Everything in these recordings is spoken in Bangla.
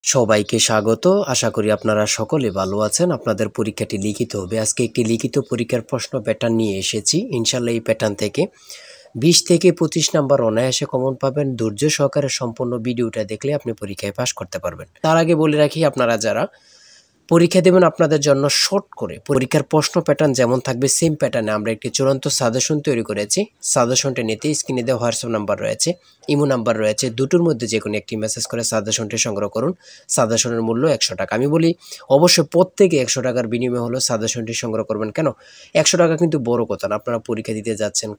সবাইকে স্বাগত। আশা করি আপনারা সকলে ভালো আছেন। আপনাদের পরীক্ষাটি লিখিত হবে। আজকে একটি লিখিত পরীক্ষার প্রশ্ন প্যাটার্ন নিয়ে এসেছি। ইনশাল্লাহ এই প্যাটার্ন থেকে 20 থেকে 25 নাম্বার অনায়াসে কমন পাবেন। ধৈর্য সহকারে সম্পূর্ণ ভিডিওটা দেখলে আপনি পরীক্ষায় পাশ করতে পারবেন। তার আগে বলে রাখি, আপনারা যারা পরীক্ষা দেবেন আপনাদের জন্য শর্ট করে পরীক্ষার প্রশ্ন প্যাটার্ন যেমন থাকবে সেম প্যাটার্নে আমরা একটি চূড়ান্ত সাজেশন তৈরি করেছি। সাজেশনটি নিতে স্ক্রিনে দেওয়া হোয়াটসঅ্যাপ নাম্বার রয়েছে, ইমো নাম্বার রয়েছে, দুটোর মধ্যে যে কোনো একটি মেসেজ করে সাজেশনটি সংগ্রহ করুন। সাজেশনের মূল্য 100 টাকা। আমি বলি অবশ্যই প্রত্যেকে 100 টাকার বিনিময়ে হলো সাজেশনটি সংগ্রহ করবেন। কেন 100 টাকা কিন্তু বড় কথা না, আপনারা পরীক্ষা দিতে যাচ্ছেন,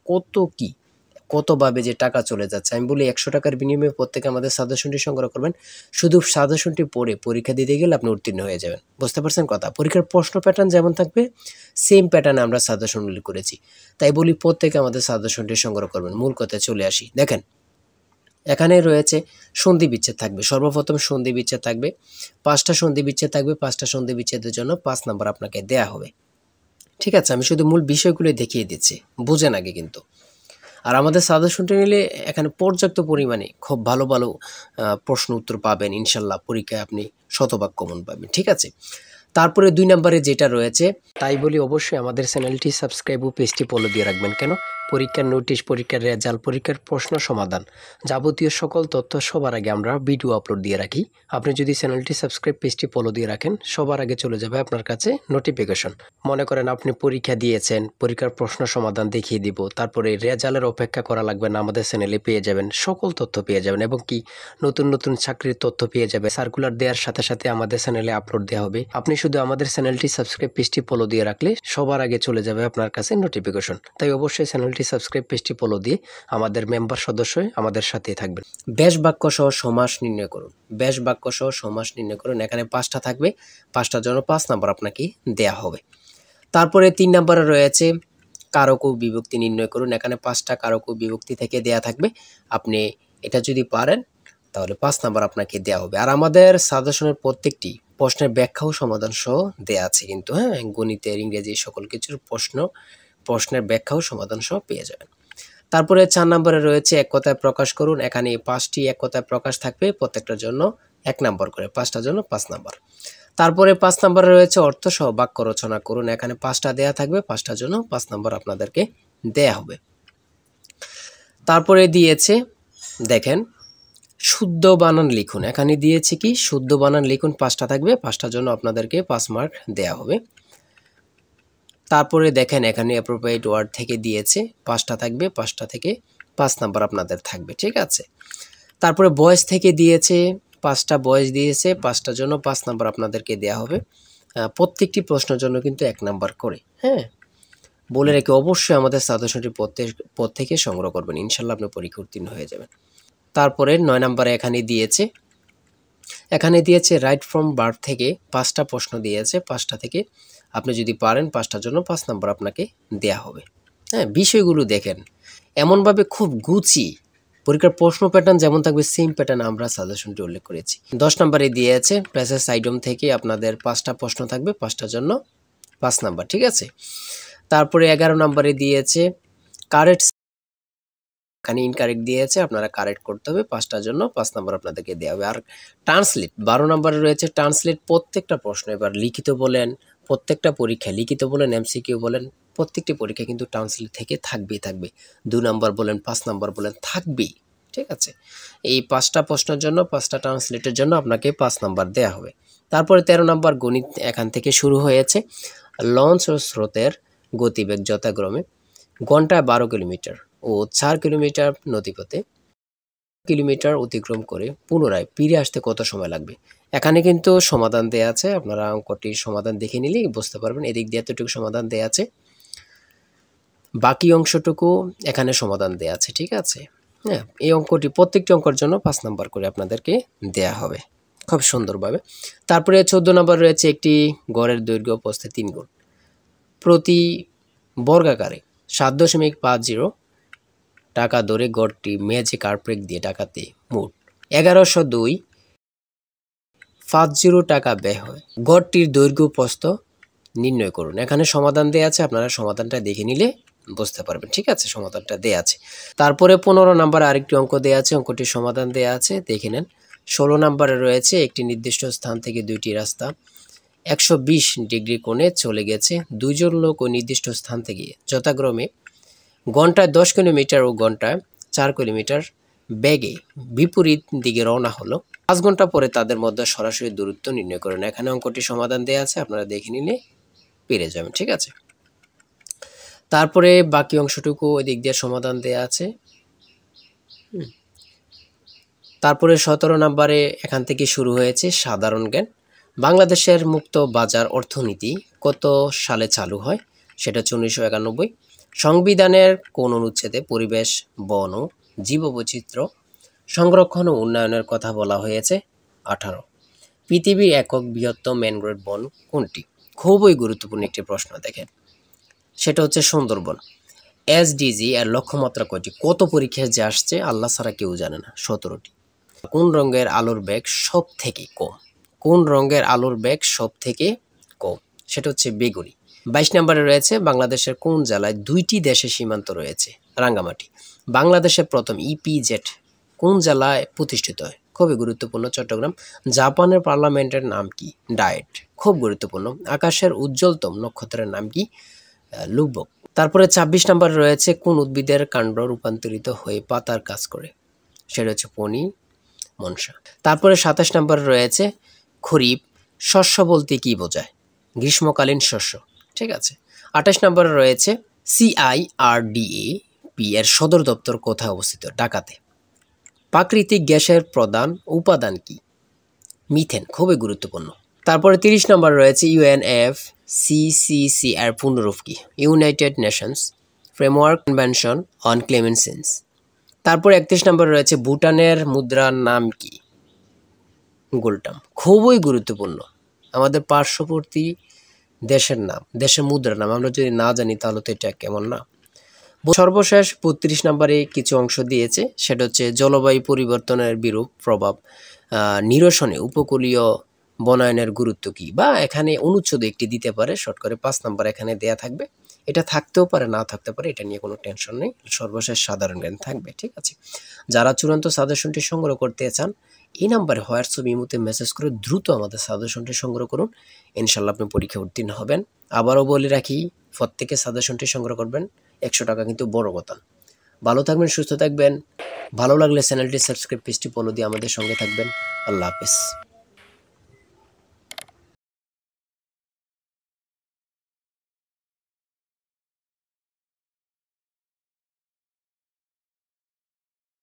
কতভাবে যে টাকা চলে যাচ্ছে। আমি বলি 100 টাকার বিনিময়ে প্রত্যেকে আমাদের সাজেশনটি সংগ্রহ করবেন। শুধু সাজেশনটি পড়ে পরীক্ষা দিতে গেলে আপনি উত্তীর্ণ হয়ে যাবেন। বুঝতে পারছেন কথা? পরীক্ষার প্রশ্ন প্যাটার্ন যেমন থাকবে সেম প্যাটার্নে আমরা সাজেশন উল্লেখ করেছি। তাই বলি প্রত্যেকে আমাদের সাজেশনটি সংগ্রহ করবেন। মূল কথায় চলে আসি। দেখেন, এখানে রয়েছে সন্ধি বিচ্ছেদ থাকবে। সর্বপ্রথম সন্ধি বিচ্ছেদ থাকবে, 5টা সন্ধি বিচ্ছেদ থাকবে। 5টা সন্ধি বিচ্ছেদের জন্য 5 নাম্বার আপনাকে দেয়া হবে। ঠিক আছে, আমি শুধু মূল বিষয়গুলো দেখিয়ে দিচ্ছি, বুঝেন আগে কিন্তু। আর আমাদের সাজেশনটা নিলে এখানে পর্যাপ্ত পরিমাণে খুব ভালো ভালো প্রশ্ন উত্তর পাবেন। ইনশাল্লাহ পরীক্ষায় আপনি শতভাগ কমন পাবেন। ঠিক আছে, তারপরে 2 নম্বরে যেটা রয়েছে, তাই বলি অবশ্যই আমাদের চ্যানেলটি সাবস্ক্রাইব ও পেজটি ফলো দিয়ে রাখবেন। কেন? পরীক্ষার নোটিশ, পরীক্ষার রেজাল্ট, পরীক্ষার প্রশ্ন সমাধান, যাবতীয় সকল তথ্য সবার আগে আমরা ভিডিও আপলোড দিয়ে রাখি। আপনি যদি চ্যানেলটি সাবস্ক্রাইব, পেজটি ফলো দিয়ে রাখেন, সবার আগে চলে যাবে আপনার কাছে নোটিফিকেশন। মনে করেন আপনি পরীক্ষা দিয়েছেন, পরীক্ষার প্রশ্ন সমাধান দেখিয়ে দিব, তারপরে রেজাল্টের অপেক্ষা করা লাগবে না, আমাদের চ্যানেলে পেয়ে যাবেন, সকল তথ্য পেয়ে যাবেন এবং কি নতুন নতুন চাকরির তথ্য পেয়ে যাবে। সার্কুলার দেওয়ার সাথে সাথে আমাদের চ্যানেলে আপলোড দেওয়া হবে। আপনি শুধু আমাদের চ্যানেলটি সাবস্ক্রাইব, পেজটি ফলো দিয়ে রাখলে সবার আগে চলে যাবে আপনার কাছে নোটিফিকেশন। তাই অবশ্যই চ্যানেলটি সাবস্ক্রাইব, পেজটি ফলো দিয়ে আমাদের মেম্বার সদস্য হয়ে আমাদের সাথেই থাকবেন। ব্যাস বাক্য সহ সমাস নির্ণয় করুন। ব্যাস বাক্য সহ সমাস নির্ণয় করুন। এখানে 5টা থাকবে, 5টার জন্য 5 নাম্বার আপনাকে দেয়া হবে। তারপরে 3 নম্বরে রয়েছে কারক ও বিভক্তি নির্ণয় করুন। এখানে 5টা কারক ও বিভক্তি থেকে দেয়া থাকবে। আপনি এটা যদি পারেন তাহলে 5 নাম্বার আপনাকে দেয়া হবে। আর আমাদের সাজেশনের প্রত্যেকটি প্রশ্নের ব্যাখ্যা ও সমাধান সহ দেয়া আছে কিন্তু, হ্যাঁ, গণিতের, ইংরেজি সকল কিছুর প্রশ্নের ব্যাখ্যা ও সমাধান সহ পেয়ে যাবেন। তারপরে 4 নম্বরে রয়েছে এক কথায় প্রকাশ করুন। এখানে 5টি এক কথায় প্রকাশ থাকবে, প্রত্যেকটার জন্য 1 নাম্বার করে, 5টার জন্য 5 নাম্বার। তারপরে 5 নম্বরে রয়েছে অর্থ সহ বাক্য রচনা করুন। এখানে 5টা দেয়া থাকবে, 5টার জন্য 5 নাম্বার আপনাদেরকে দেয়া হবে। তারপরে দিয়েছে, দেখেন, শুদ্ধ বানান লিখুন। এখানে দিয়েছে কি শুদ্ধ বানান লিখুন, 5টা থাকবে, 5টার জন্য আপনাদেরকে 5 মার্ক দেয়া হবে। তারপরে দেখেন এখানে অ্যাপ্রোপ্রিয়েট ওয়ার্ড থেকে দিয়েছে, 5টা থাকবে, 5টা থেকে 5 নাম্বার আপনাদের থাকবে। ঠিক আছে, তারপরে ভয়েস থেকে দিয়েছে, 5টা ভয়েস দিয়েছে, 5টার জন্য 5 নাম্বার আপনাদেরকে দেয়া হবে। প্রত্যেকটি প্রশ্নের জন্য কিন্তু 1 নাম্বার করে। হ্যাঁ, বলে রেখে অবশ্যই আমাদের সাজেশনটি প্রত্যেকে সংগ্রহ করবেন। ইনশাল্লাহ আপনি পরীক্ষা উত্তীর্ণ হয়ে যাবেন। তারপরে 9 নম্বরে এখানে দিয়েছে রাইট ফ্রম বার্থ থেকে 5টা প্রশ্ন দিয়েছে। 5টা থেকে আপনি যদি পারেন 5টার জন্য 5 নাম্বার আপনাকে দেয়া হবে। হ্যাঁ, বিষয়গুলো দেখেন এমনভাবে খুব গুছিয়ে পরীক্ষার প্রশ্ন প্যাটার্ন যেমন থাকবে সেম প্যাটার্ন আমরা সাজেশনটি উল্লেখ করেছি। 10 নম্বরে দিয়েছে প্যাসেজ আইটেম থেকে আপনাদের 5টা প্রশ্ন থাকবে, 5টার জন্য 5 নাম্বার। ঠিক আছে, তারপরে 11 নম্বরে দিয়েছে কারেক্ট, এখানে ইনকারেক্ট দিয়েছে, আপনারা কারেক্ট করতে হবে, 5টার জন্য 5 নাম্বার আপনাদেরকে দেওয়া হবে। আর ট্রান্সলেট 12 নম্বরে রয়েছে ট্রান্সলেট, প্রত্যেকটা প্রশ্ন, এবার লিখিত বলেন, প্রত্যেকটা পরীক্ষা লিখিত বলেন, এমসিকিউ বলেন, প্রত্যেকটি পরীক্ষা কিন্তু ট্রান্সলেট থেকে থাকবে। 2 নাম্বার বলেন, 5 নাম্বার বলেন, থাকবেই। ঠিক আছে, এই 5টা প্রশ্নের জন্য 5টা ট্রান্সলেটের জন্য আপনাকে 5 নাম্বার দেয়া হবে। তারপরে 13 নাম্বার গণিত এখান থেকে শুরু হয়েছে। লঞ্চ ও স্রোতের গতিবেগ যথাক্রমে ঘন্টায় 12 কিলোমিটার ও 4 কিলোমিটার নদীপথে কিলোমিটার অতিক্রম করে পুনরায় ফিরে আসতে কত সময় লাগবে। এখানে কিন্তু সমাধান দেয়া আছে, আপনারা অঙ্কটির সমাধান দেখে নিলেই বুঝতে পারবেন। এদিক দিয়ে এতটুকু সমাধান দেয়া আছে, বাকি অংশটুকু এখানে সমাধান দেয়া আছে। ঠিক আছে, হ্যাঁ, এই অঙ্কটি প্রত্যেকটি অঙ্কের জন্য 5 নাম্বার করে আপনাদেরকে দেয়া হবে খুব সুন্দরভাবে। তারপরে 14 নম্বর রয়েছে একটি গড়ের দৈর্ঘ্য প্রস্থে 3 গুণ প্রতি বর্গাকারে 7.50 টাকা দরে গড়টি মেঝে কার্পেট দিয়ে টাকাতে মোট 1102.50 টাকা ব্যয় হয়। গড়টির দৈর্ঘ্য প্রস্থ নির্ণয় করুন। এখানে সমাধান দেয়া আছে, আপনারা সমাধানটা দেখে নিলে বুঝতে পারবেন। ঠিক আছে, সমাধানটা দেয়া আছে। তারপরে 15 নাম্বার আরেকটি অঙ্ক দেয়া আছে, অঙ্কটির সমাধান দেয়া আছে, দেখে নেন। 16 নম্বরে রয়েছে একটি নির্দিষ্ট স্থান থেকে দুইটি রাস্তা 120 ডিগ্রি কোণে চলে গেছে। দুইজন লোক ওই নির্দিষ্ট স্থান থেকে যথাক্রমে ঘন্টায় 10 কিলোমিটার ও ঘন্টায় 4 কিলোমিটার বেগে বিপরীত দিকে রওনা হলো। 5 ঘন্টা পরে তাদের মধ্যে সরাসরি দূরত্ব নির্ণয় করেন। এখানে অঙ্কটি সমাধান দেওয়া আছে, আপনারা দেখে নিলে পেরে যাবেন। ঠিক আছে, তারপরে বাকি অংশটুকু ওই দিক দিয়ে সমাধান দেওয়া আছে। তারপরে 17 নম্বরে এখান থেকে শুরু হয়েছে সাধারণ জ্ঞান। বাংলাদেশের মুক্ত বাজার অর্থনীতি কত সালে চালু হয়? সেটা হচ্ছে 1991। সংবিধানের কোন অনুচ্ছেদে পরিবেশ, বন ও জীববৈচিত্র্য সংরক্ষণ ও উন্নয়নের কথা বলা হয়েছে? 18। পৃথিবীর একক বৃহত্তম ম্যানগ্রোভ বন কোনটি? খুবই গুরুত্বপূর্ণ একটি প্রশ্ন, দেখেন সেটা হচ্ছে সুন্দরবন। এসডিজি এর লক্ষ্যমাত্রা কয়টি? কত পরীক্ষায় যে আসছে আল্লাহ ছাড়া কেউ জানে না, 17টি। কোন রঙের আলোর বেগ সব থেকে কম? কোন রঙের আলোর বেগ সব থেকে কম? সেটা হচ্ছে বেগুনি। 22 নম্বরে রয়েছে বাংলাদেশের কোন জেলায় 2টি দেশের সীমান্ত রয়েছে? রাঙ্গামাটি। বাংলাদেশের প্রথম ইপিজেড কোন জেলায় প্রতিষ্ঠিত হয়? খুবই গুরুত্বপূর্ণ, চট্টগ্রাম। জাপানের পার্লামেন্টের নাম কি? ডায়েট। খুব গুরুত্বপূর্ণ। আকাশের উজ্জ্বলতম নক্ষত্রের নাম কি? লুব্বক। তারপরে 26 নম্বরে রয়েছে কোন উদ্ভিদের কাণ্ড রূপান্তরিত হয়ে পাতার কাজ করে? সেটা হচ্ছে পনি মনসা। তারপরে 27 নম্বরে রয়েছে খরিফ শস্য বলতে কি বোঝায়? গ্রীষ্মকালীন শস্য। ঠিক আছে। 28 নম্বরে রয়েছে সিআইআরডিএপি এর সদর দপ্তর কোথায় অবস্থিত? ঢাকাতে। প্রাকৃতিক গ্যাসের প্রধান উপাদান কি? মিথেন। খুবই গুরুত্বপূর্ণ। তারপরে 30 নম্বর রয়েছে ইউএনএফসিসিসি এর পূর্ণরূপ কি? United Nations framework convention on climate change. তারপরে 31 নম্বর রয়েছে ভুটানের মুদ্রার নাম কি? গোল্টাম। খুবই গুরুত্বপূর্ণ, আমাদের পার্শ্ববর্তী দেশের নাম, দেশের মুদ্রার নাম আমরা যদি না জানি তাহলে তো এটা কেমন না। সর্বশেষ 32 নম্বরে কিছু অংশ দিয়েছে, সেটা হচ্ছে জলবায়ু পরিবর্তনের বিরূপ প্রভাব নিরসনে উপকূলীয় বনায়নের গুরুত্ব কি, বা এখানে অনুচ্ছেদ একটি দিতে পারে, শর্ট করে 5 নম্বর এখানে দেয়া থাকবে। এটা থাকতেও পারে, না থাকতে পারে, এটা নিয়ে কোনো টেনশন নেই। সর্বশেষ সাধারণ জ্ঞান থাকবে। ঠিক আছে, যারা চূড়ান্ত সাজেশনটি সংগ্রহ করতে চান এই নাম্বারে হোয়াটসঅ্যাপ ইমোতে মেসেজ করে দ্রুত আমাদের সাজেশনটি সংগ্রহ করুন, ইনশাল্লাহ আপনি পরীক্ষা উত্তীর্ণ হবেন। আবারও বলে রাখি, প্রত্যেকে সাজেশনটি সংগ্রহ করবেন, 100 টাকা কিন্তু বড় কথা। ভালো থাকবেন, সুস্থ থাকবেন। ভালো লাগলে চ্যানেলটি সাবস্ক্রাইব, পেজটি ফলো দিয়ে আমাদের সঙ্গে থাকবেন। আল্লাহ হাফেজ।